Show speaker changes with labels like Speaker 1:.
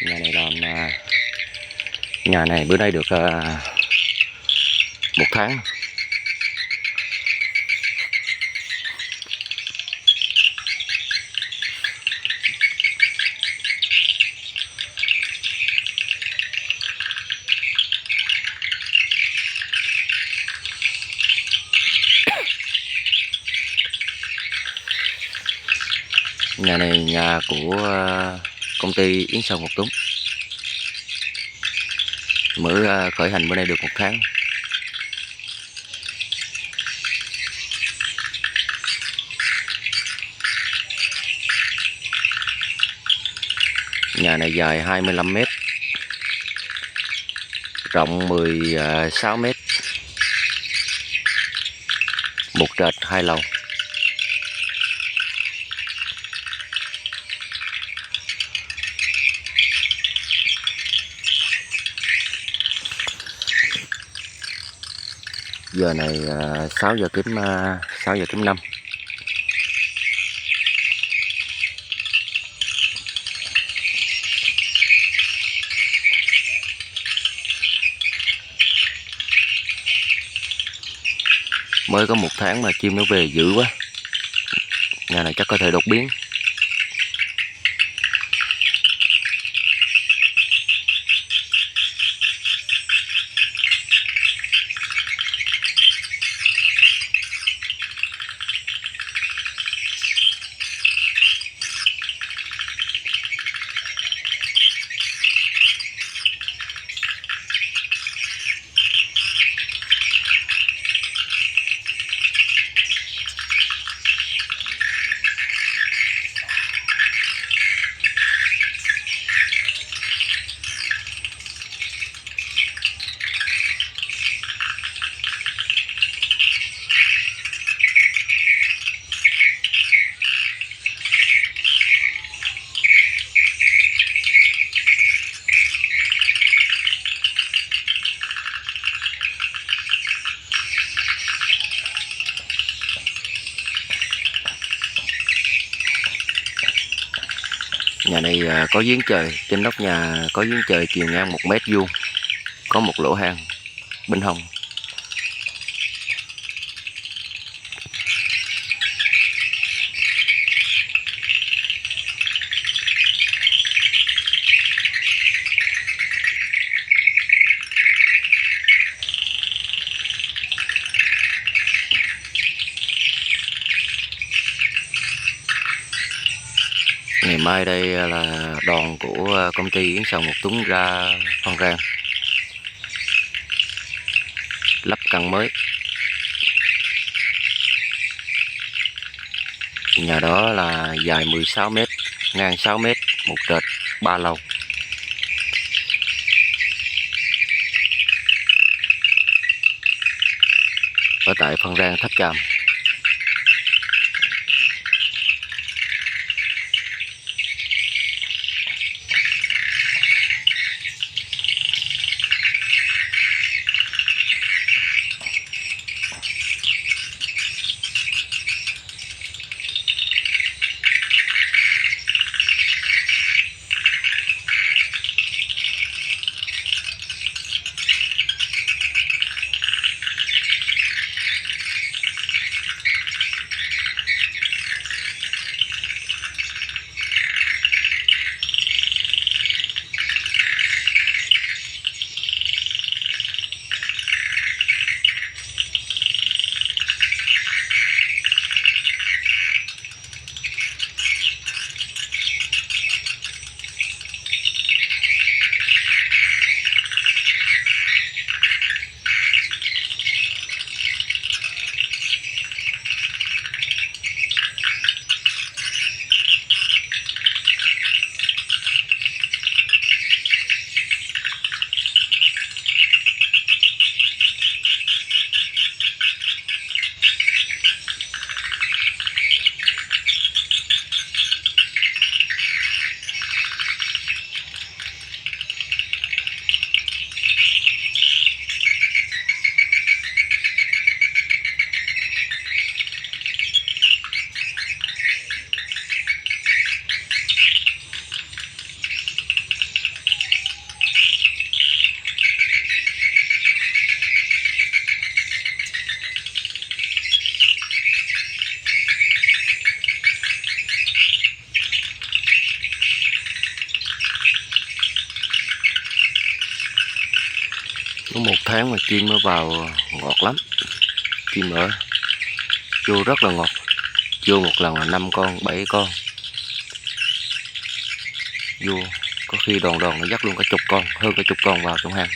Speaker 1: Nhà này làm nhà này bữa nay được 1 tháng. Nhà này nhà của công ty Yến Sào Ngọc Tuấn, mới khởi hành bữa nay được 1 tháng. Nhà này dài 25 m, rộng 16 m, một trệt 2 lầu. Giờ này 6 giờ kém 5. Mới có 1 tháng mà chim nó về dữ quá. Nhà này chắc có thể đột biến. Nhà này có giếng trời, trên nóc nhà có giếng trời chiều ngang 1 m², có một lỗ hang bên hông. Ngày mai đây là đoàn của công ty Yến Sào Ngọc Tuấn ra Phan Rang lắp căn mới. Nhà đó là dài 16 m, ngang 6 m, một trệt 3 lầu. Ở tại Phan Rang, Tháp Chàm. Có 1 tháng mà chim nó vào ngọt lắm. Chim ở vô rất là ngọt. Vô một lần là 5 con, 7 con. Vô có khi đoàn đoàn nó dắt luôn cả chục con, hơn cả chục con vào trong hang.